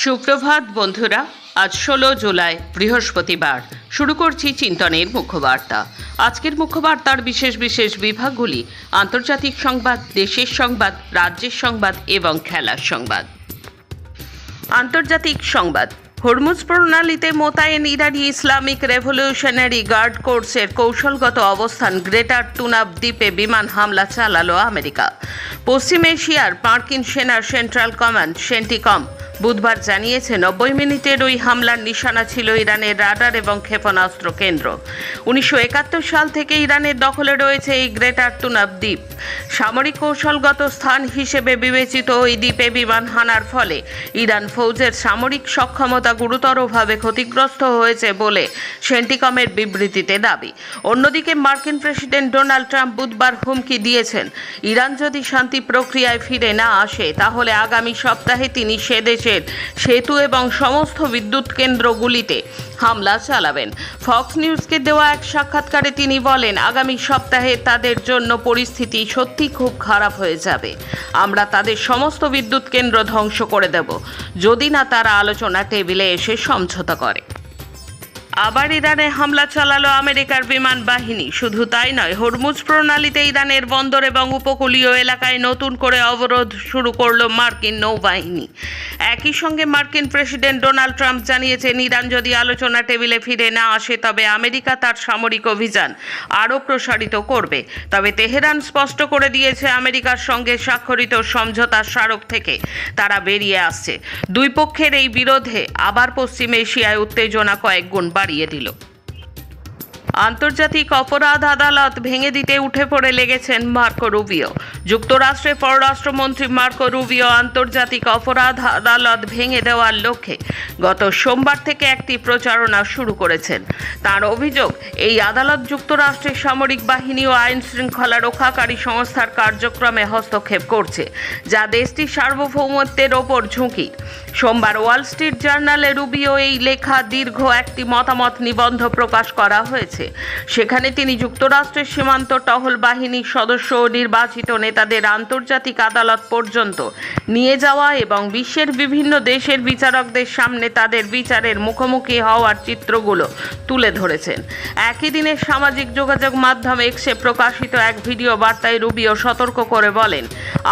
সুপ্রভাত বন্ধুরা, আজ 16 জুলাই বৃহস্পতিবার। শুরু করছি চিন্তনের মুখ্যবার্তা। আজকের মুখ্যবার্তার বিশেষ বিশেষ বিভাগগুলি: আন্তর্জাতিক সংবাদ, দেশের সংবাদ, রাজ্যের সংবাদ এবং খেলার সংবাদ। আন্তর্জাতিক সংবাদ: হরমুজ প্রণালীতে মোতায়েন ইরানি ইসলামিক রেভলিউশনারি গার্ড কোর্সের কৌশলগত অবস্থান গ্রেটার তুনাব দ্বীপে বিমান হামলা চালালো আমেরিকা। পশ্চিম এশিয়ার মার্কিন সেনার সেন্ট্রাল কমান্ড সেন্টিকম বুধবার জানিয়েছে 90 মিনিটের ওই হামলার নিশানা ছিল ইরানের রাডার এবং ক্ষেপণাস্ত্র কেন্দ্র। 1971 সাল থেকে ইরানের দখলে রয়েছে এই গ্রেটার তুনাব দ্বীপ। সামরিক কৌশলগত স্থান হিসেবে বিবেচিত ওই দ্বীপে বিমান হানার ফলে ইরান ফৌজের সামরিক সক্ষমতা গুরুতরভাবে ক্ষতিগ্রস্ত হয়েছে বলে সেন্টিকমের বিবৃতিতে দাবি। অন্যদিকে মার্কিন প্রেসিডেন্ট ডোনাল্ড ট্রাম্প বুধবার হুমকি দিয়েছেন, ইরান যদি শান্তি প্রক্রিয়ায় ফিরে না আসে তাহলে আগামী সপ্তাহে তিনি সে দেশের সেতু এবং সমস্ত বিদ্যুৎ কেন্দ্রগুলিতে হামলা চালাবেন। ফক্স নিউজকে দেওয়া এক সাক্ষাৎকারে তিনি বলেন, আগামী সপ্তাহে তাদের জন্য পরিস্থিতি সত্যি খুব খারাপ হয়ে যাবে। আমরা তাদের সমস্ত বিদ্যুৎ কেন্দ্র ধ্বংস করে দেব যদি না তারা আলোচনা টেবিলে এসে সমঝোতা করে। আবার ইরানে হামলা চালালো আমেরিকার বিমান বাহিনী। শুধু তাই নয়, হরমুজ প্রণালীতে ইরানের বন্দর এবং উপকূলীয় এলাকায় নতুন করে অবরোধ শুরু করলো মার্কিন নৌবাহিনী। একই সঙ্গে মার্কিন প্রেসিডেন্ট ডোনাল্ড ট্রাম্প জানিয়েছেন, ইরান যদি আলোচনা টেবিলে ফিরে না আসে তবে আমেরিকা তার সামরিক অভিযান আরও প্রসারিত করবে। তবে তেহরান স্পষ্ট করে দিয়েছে, আমেরিকার সঙ্গে স্বাক্ষরিত সমঝোতার স্মারক থেকে তারা বেরিয়ে আসছে। দুই পক্ষের এই বিরোধে আবার পশ্চিম এশিয়ায় উত্তেজনা কয়েক গুণ বাড়িয়ে দিল। আন্তর্জাতিক অপরাধ আদালত ভেঙে দিতে উঠে পড়ে লেগেছেন মার্কো রুবিও। যুক্তরাষ্ট্রের পররাষ্ট্রমন্ত্রী মার্কো রুবিও আন্তর্জাতিক অপরাধ আদালত ভেঙে দেওয়ার লক্ষ্যে গত সোমবার থেকে একটি প্রচারণা শুরু করেছেন। তার অভিযোগ, এই আদালত যুক্তরাষ্ট্রের সামরিক বাহিনী ও আইন শৃঙ্খলা রক্ষাকারী সংস্থার কার্যক্রমে হস্তক্ষেপ করছে, যা দেশটির সার্বভৌমত্বের ওপর ঝুঁকি। সোমবার ওয়াল স্ট্রিট জার্নালে রুবিও এই লেখা দীর্ঘ একটি মতামত নিবন্ধ প্রকাশ করা হয়েছে। সেখানে তিনি যুক্তরাষ্ট্রের সীমান্ত টহল বাহিনীর সদস্য ও নির্বাচিত নেতাদের আন্তর্জাতিক আদালত পর্যন্ত নিয়ে যাওয়া এবং বিশ্বের বিভিন্ন দেশের বিচারকদের সামনে তাদের বিচারের মুখোমুখি হওয়ার চিত্রগুলো তুলে ধরেছেন। একই দিনে সামাজিক যোগাযোগ মাধ্যম এক্সে প্রকাশিত এক ভিডিও বার্তায় রুবিও সতর্ক করে বলেন,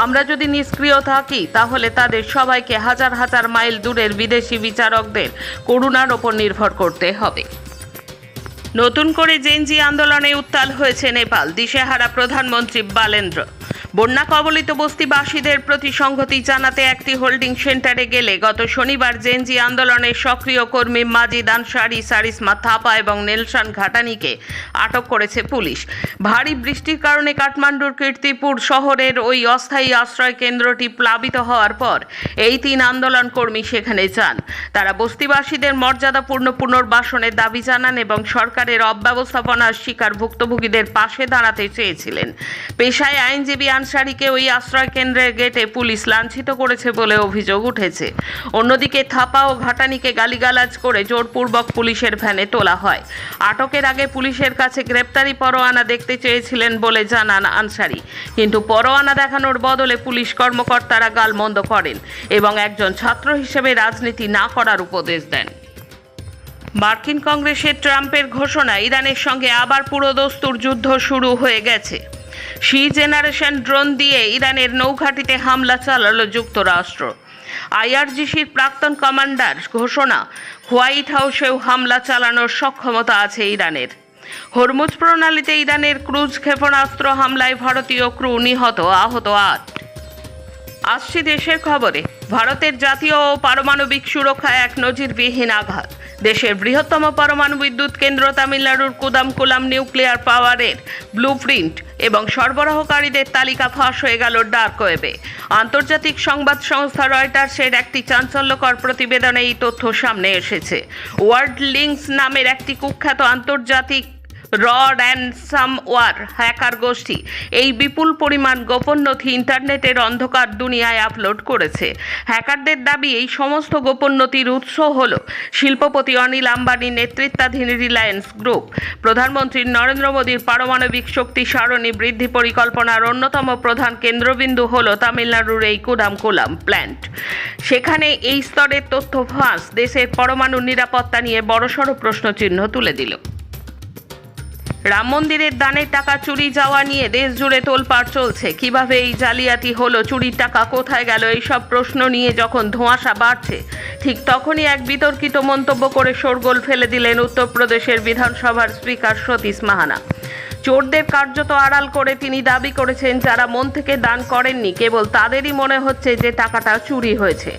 আমরা যদি নিষ্ক্রিয় থাকি তাহলে তাদের সবাইকে হাজার হাজার মাইল দূরের বিদেশি বিচারকদের করুণার ওপর নির্ভর করতে হবে। নতুন করে জেনজি আন্দোলনে উত্তাল হয়েছে নেপাল। দিশেহারা প্রধানমন্ত্রী বালেন্দ্র বন্যা কবলিত বস্তিবাসীদের প্রতি সংহতি জানাতে একটি হোল্ডিং সেন্টারে গেলে গত শনিবার জেনজি আন্দোলনের সক্রিয় কর্মী মাজিদ আনসারি, সারিসমা থাপা এবং নেলসন ঘাটানিকে আটক করেছে পুলিশ। ভারী বৃষ্টির কারণে কাঠমান্ডুর কীর্তিপুর শহরের ওই অস্থায়ী আশ্রয় কেন্দ্রটি প্লাবিত হওয়ার পর এই 3 আন্দোলন কর্মী সেখানে যান। তারা বস্তিবাসীদের মর্যাদাপূর্ণ পুনর্বাসনের দাবি জানান এবং সরকারের অব্যবস্থাপনার শিকার ভুক্তভোগীদের পাশে দাঁড়াতে চেয়েছিলেন। পেশায় আইনজীবী আনসারিকে ওই আশ্রয় কেন্দ্রের গেটে পুলিশ লাঞ্ছিত করেছে বলে অভিযোগ উঠেছে। অন্যদিকে থাপা ও ঘাটানিকে গালিগালাজ করে জোরপূর্বক পুলিশের ভ্যানে তোলা হয়। আটকের আগে পুলিশের কাছে গ্রেপ্তারি পরোয়ানা দেখতে চেয়েছিলেন বলে জানান আনসারি, কিন্তু পরোয়ানা দেখানোর বদলে পুলিশ কর্মকর্তারা গালমন্দ করেন এবং একজন ছাত্র হিসেবে রাজনীতি না করার উপদেশ দেন। মার্কিন কংগ্রেসে ট্রাম্পের ঘোষণা, ইরানের সঙ্গে আবার পুরোদস্তুর যুদ্ধ শুরু হয়ে গেছে। সি জেনারেশন ড্রোন দিয়ে ইরানের নৌঘাঁটিতে হামলা চালালো যুক্তরাষ্ট্র। আইআরজিসির প্রাক্তন কমান্ডার ঘোষণা, হোয়াইট হাউসেও হামলা চালানোর সক্ষমতা আছে ইরানের। হরমুজ প্রণালীতে ইরানের ক্রুজ ক্ষেপণাস্ত্র হামলায় ভারতীয় ক্রু নিহত, আহত 8। আসছি দেশের খবরে। ভারতের জাতীয় ও পারমাণবিক সুরক্ষায় এক নজিরবিহীন আঘাত। দেশের বৃহত্তম পরমাণু বিদ্যুৎ কেন্দ্র তামিলনাড়ুর কুদামকুলাম নিউক্লিয়ার পাওয়ারের ব্লুপ্রিন্ট এবং সরবরাহকারীদের তালিকা ফাঁস হয়ে গেল ডার্ক ওয়েবে। আন্তর্জাতিক সংবাদ সংস্থা রয়টার্সের একটি চাঞ্চল্যকর প্রতিবেদনে এই তথ্য সামনে এসেছে। ওয়ার্ল্ড লিঙ্কস নামের একটি কুখ্যাত আন্তর্জাতিক র্যানসামওয়্যার হ্যাকার গোষ্ঠী এই বিপুল পরিমাণ গোপন নথি ইন্টারনেটের অন্ধকার দুনিয়ায় আপলোড করেছে। হ্যাকারদের দাবি এই সমস্ত গোপন নথির উৎস হল শিল্পপতি অনিল আম্বানির নেতৃত্বাধীন রিলায়েন্স গ্রুপ। প্রধানমন্ত্রী নরেন্দ্র মোদীর পারমাণবিক শক্তি সারণী বৃদ্ধি পরিকল্পনার অন্যতম প্রধান কেন্দ্রবিন্দু হল তামিলনাড়ুর এই কুডামকুলাম প্ল্যান্ট। সেখানে এই স্তরের তথ্য ফাঁস দেশের পরমাণু নিরাপত্তা নিয়ে বড়সড় প্রশ্নচিহ্ন তুলে দিল। রাম মন্দিরের দানের টাকা চুরি যাওয়া নিয়ে দেশ জুড়ে তোলপাড় চলছে। কিভাবে এই জালিয়াতি হলো, চুরির টাকা কোথায় গেল, এইসব প্রশ্ন নিয়ে যখন ধোঁয়াশা বাড়ছে, ঠিক তখনই এক বিতর্কিত মন্তব্য করে শোরগোল ফেলে দিলেন উত্তরপ্রদেশের বিধানসভার স্পিকার সতীশ মাহানা। চোরদের কার্যত আড়াল করে তিনি দাবি করেছেন, যারা মন থেকে দান করেননি কেবল তাদেরই মনে হচ্ছে যে টাকাটা চুরি হয়েছে।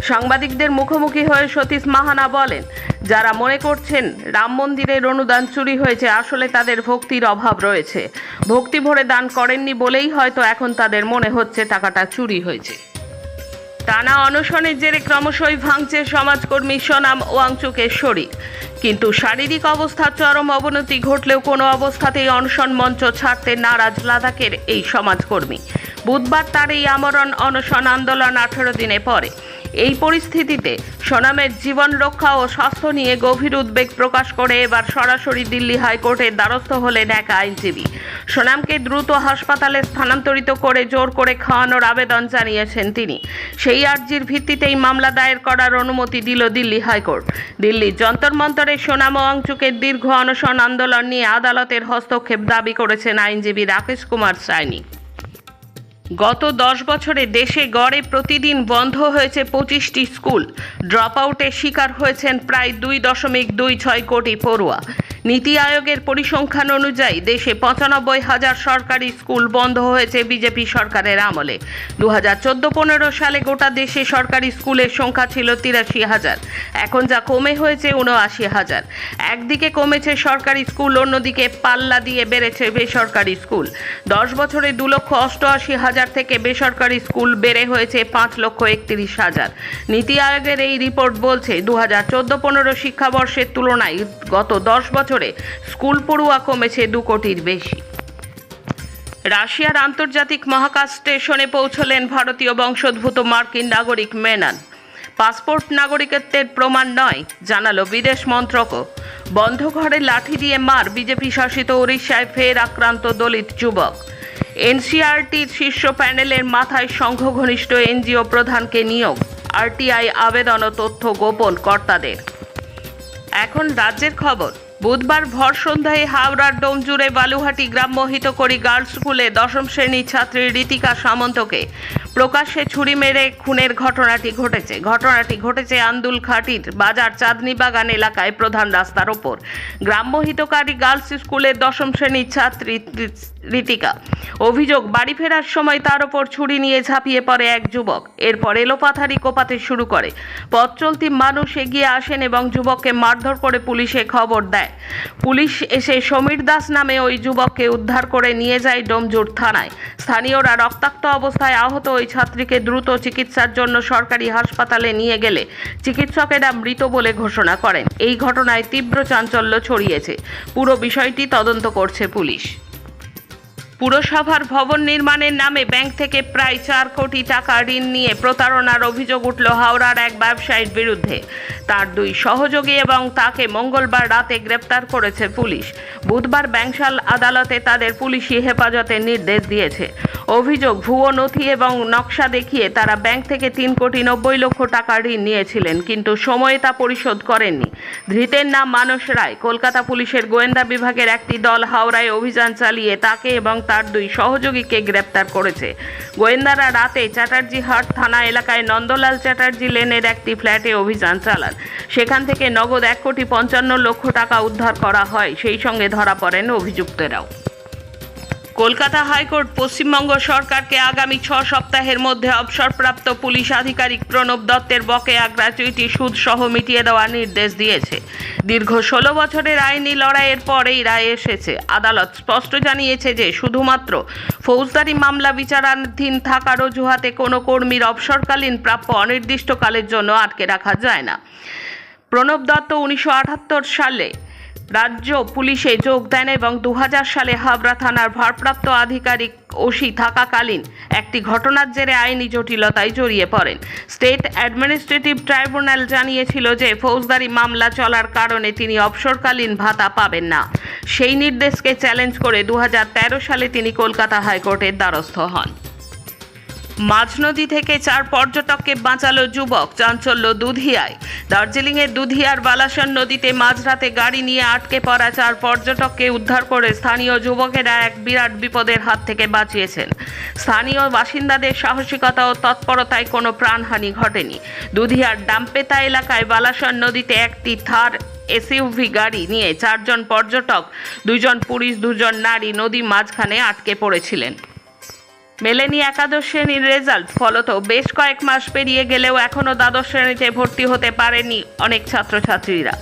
সাংবাদিকদের মুখোমুখি হয়ে সতীশ মাহানা বলেন, যারা মনে করছেন রাম মন্দিরের অনুদান চুরি হয়েছে, আসলে তাদের ভক্তির অভাব রয়েছে। ভক্তি ভরে দান করেননি বলেই হয়তো এখন তাদের মনে হচ্ছে টাকাটা চুরি হয়েছে। টানা অনশনের জেরে ক্রমশই ভাঙছে সমাজকর্মী সোনাম ওয়াংচুকের শরীর। কিন্তু শারীরিক অবস্থার চরম অবনতি ঘটলেও কোনো অবস্থাতেই অনশন মঞ্চ ছাড়তে নারাজ লাদাখের এই সমাজকর্মী। বুধবার তার এই আমরণ অনশন আন্দোলন 18 দিনে পরে। এই পরিস্থিতিতে সোনামের জীবন রক্ষা ও স্বাস্থ্য নিয়ে গভীর উদ্বেগ প্রকাশ করে এবার সরাসরি দিল্লি হাইকোর্টের দ্বারস্থ হলেন এক আইনজীবী। সোনামকে দ্রুত হাসপাতালে স্থানান্তরিত করে জোর করে খাওয়ানোর আবেদন জানিয়েছেন তিনি। সেই আর্জির ভিত্তিতেই মামলা দায়ের করার অনুমতি দিল দিল্লি হাইকোর্ট। দিল্লির যন্তর মন্তরে সোনাম ওয়াংচুকের দীর্ঘ অনশন আন্দোলন নিয়ে আদালতের হস্তক্ষেপ দাবি করেছেন আইনজীবী রাকেশ কুমার সাইনি। গত 10 বছরে দেশে গড়ে প্রতিদিন বন্ধ হয়েছে 25টি স্কুল। ড্রপ আউটের শিকার হয়েছেন প্রায় 2.26 কোটি পড়ুয়া। নীতি আয়োগের পরিসংখ্যান অনুযায়ী দেশে 95,000 সরকারি স্কুল বন্ধ হয়েছে বিজেপি সরকারের আমলে। 2014-15 সালে গোটা দেশে সরকারি স্কুলের সংখ্যা ছিল 83,000, এখন যা কমে হয়েছে 79,000। একদিকে কমেছে সরকারি স্কুল, অন্যদিকে পাল্লা দিয়ে বেড়েছে বেসরকারি স্কুল। 10 বছরে 2,88,000 থেকে বেসরকারি স্কুল বেড়ে হয়েছে 5,31,000। নীতি আয়োগের এই রিপোর্ট বলছে 2014-15 শিক্ষাবর্ষের তুলনায় গত 10 বছরে স্কুল পড়ুয়া কমেছে 2 কোটির বেশি। রাশিয়ার আন্তর্জাতিক মহাকাশ স্টেশনে পৌঁছলেন ভারতীয় বংশোদ্ভূত মার্কিন নাগরিক মেনন। পাসপোর্ট নাগরিকত্বের প্রমাণ নয়, জানালো বিদেশ মন্ত্রকও। বন্ধ ঘরে লাঠি দিয়ে মার, বিজেপি শাসিত উড়িষ্যায় ফের আক্রান্ত দলিত যুবক। এনসিআরটির শীর্ষ প্যানেলের মাথায় সংঘ ঘনিষ্ঠ এনজিও প্রধানকে নিয়োগ, আরটিআই আবেদন ও তথ্য গোপন কর্তাদের। এখন রাজ্যের খবর। বুধবার ভর সন্ধ্যায় হাওড়ার ডোমজুড়ে বালুহাটি গ্রাম্য হিতকরী গার্লস স্কুলে 10ম শ্রেণীর ছাত্রী ঋতিকা সামন্তকে প্রকাশ্যে ছুরি মেরে খুনের ঘটনাটি ঘটেছে আন্দুলঘাটির বাজার চাঁদনি বাগান এলাকায় প্রধান রাস্তার ওপর। গ্রাম্য হিতকারী গার্লস স্কুলের 10ম শ্রেণীর ছাত্রী ঋতিকা অভিযোগ, বাড়ি ফেরার সময় তার ওপর ছুরি নিয়ে ঝাঁপিয়ে পড়ে এক যুবক। এরপর এলোপাথারি কোপাতে শুরু করে। পথ চলতি মানুষ এগিয়ে আসেন এবং যুবককে মারধর করে পুলিশে খবর দেয়। পুলিশ এসে সমীর দাস নামে ওই যুবককে উদ্ধার করে নিয়ে যায় ডোমজুড় থানায়। স্থানীয়রা রক্তাক্ত অবস্থায় আহত ওই ছাত্রীকে দ্রুত চিকিৎসার জন্য সরকারি হাসপাতালে নিয়ে গেলে চিকিৎসকেরা মৃত বলে ঘোষণা করেন। এই ঘটনায় তীব্র চাঞ্চল্য ছড়িয়েছে। পুরো বিষয়টি তদন্ত করছে পুলিশ। পুরসভার ভবন নির্মাণের নামে ব্যাংক থেকে প্রায় 4 কোটি টাকা ঋণ নিয়ে প্রতারণার অভিযোগ উঠল হাওড়ার এক ব্যবসায়ীর বিরুদ্ধে। তার 2 সহযোগী এবং তাকে মঙ্গলবার রাতে গ্রেপ্তার করেছে পুলিশ। বুধবার ব্যাংশাল আদালতে তাদের পুলিশি হেফাজতের নির্দেশ দিয়েছে। অভিযোগ, ভুয়ো নথি এবং নকশা দেখিয়ে তারা ব্যাংক থেকে 3,90,00,000 টাকা ঋণ নিয়েছিলেন, কিন্তু সময়ে তা পরিশোধ করেননি। ধৃতের নাম মানস রায়। কলকাতা পুলিশের গোয়েন্দা বিভাগের একটি দল হাওড়ায় অভিযান চালিয়ে তাকে এবং তার 2 সহযোগীকে গ্রেপ্তার করেছে। গোয়েন্দারা রাতে চ্যাটার্জি হাট থানা এলাকায় নন্দলাল চ্যাটার্জি লেনের একটি ফ্ল্যাটে অভিযান চালান। সেখান থেকে নগদ 1,55,00,000 টাকা উদ্ধার করা হয়। সেই সঙ্গে ধরা পড়েন অভিযুক্তরাও। কলকাতা হাইকোর্ট পশ্চিমবঙ্গ সরকারকে আগামী 6 সপ্তাহের মধ্যে অবসরপ্রাপ্ত পুলিশ আধিকারিক প্রণব দত্তের বকেয়া গ্র্যাচুইটি সুদ সহ মিটিয়ে দেওয়ার নির্দেশ দিয়েছে। দীর্ঘ 16 বছরের আইনি লড়াইয়ের পর এই রায় এসেছে। আদালত স্পষ্ট জানিয়েছে যে শুধুমাত্র ফৌজদারি মামলা বিচারাধীন থাকার অজুহাতে কোনো কর্মীর অবসরকালীন প্রাপ্য অনির্দিষ্টকালের জন্য আটকে রাখা যায় না। প্রণব দত্ত 1978 সালে রাজ্য পুলিশে যোগ দেন এবং 2000 সালে হাবড়া থানার ভারপ্রাপ্ত আধিকারিক ওসি থাকাকালীন একটি ঘটনার জেরে আইনি জটিলতায় জড়িয়ে পড়েন। স্টেট অ্যাডমিনিস্ট্রেটিভ ট্রাইব্যুনাল জানিয়েছিল যে ফৌজদারি মামলা চলার কারণে তিনি অবসরকালীন ভাতা পাবেন না। সেই নির্দেশকে চ্যালেঞ্জ করে 2013 সালে তিনি কলকাতা হাইকোর্টের দ্বারস্থ হন। মাঝনদী থেকে 4 পর্যটককে বাঁচালো যুবক, চাঞ্চল্য দুধিয়ায়। দার্জিলিংয়ের দুধিয়ার বালাসন নদীতে মাঝরাতে গাড়ি নিয়ে আটকে পড়া 4 পর্যটককে উদ্ধার করে স্থানীয় যুবকেরা এক বিরাট বিপদের হাত থেকে বাঁচিয়েছেন। স্থানীয় বাসিন্দাদের সাহসিকতা ও তৎপরতায় কোনো প্রাণহানি ঘটেনি। দুধিয়ার ডাম্পেতা এলাকায় বালাসন নদীতে একটি থার এসইউভি গাড়ি নিয়ে 4 জন পর্যটক, 2 জন পুরুষ 2 জন নারী নদী মাঝখানে আটকে পড়েছিলেন। মেলেনি একাদশ শ্রেণীর রেজাল্ট, ফলত বেশ কয়েক মাস পেরিয়ে গেলেও এখনও দ্বাদশ শ্রেণীতে ভর্তি হতে পারেনি অনেক ছাত্রছাত্রীরা।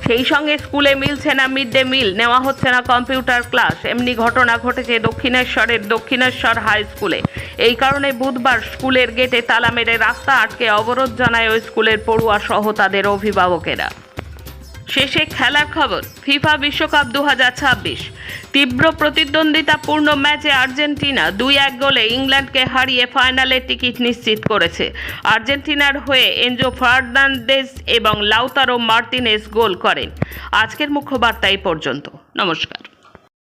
সেই সঙ্গে স্কুলে মিলছে না মিড ডে মিল, নেওয়া হচ্ছে না কম্পিউটার ক্লাস। এমনি ঘটনা ঘটেছে দক্ষিণেশ্বরের দক্ষিণেশ্বর হাই স্কুলে। এই কারণে বুধবার স্কুলের গেটে তালা মেরে রাস্তা আটকে অবরোধ জানায় ওই স্কুলের পড়ুয়া সহ তাদের অভিভাবকেরা। শেষে খেলার খবর। ফিফা বিশ্বকাপ 2026 তীব্র প্রতিদ্বন্দ্বিতাপূর্ণ ম্যাচে আর্জেন্টিনা 2-1 গোলে ইংল্যান্ডকে হারিয়ে ফাইনালের টিকিট নিশ্চিত করেছে। আর্জেন্টিনার হয়ে এনজো ফার্নান্দেজ এবং লাউতারো মার্টিনেজ গোল করেন। আজকের মুখ্য বার্তা এই পর্যন্ত। নমস্কার।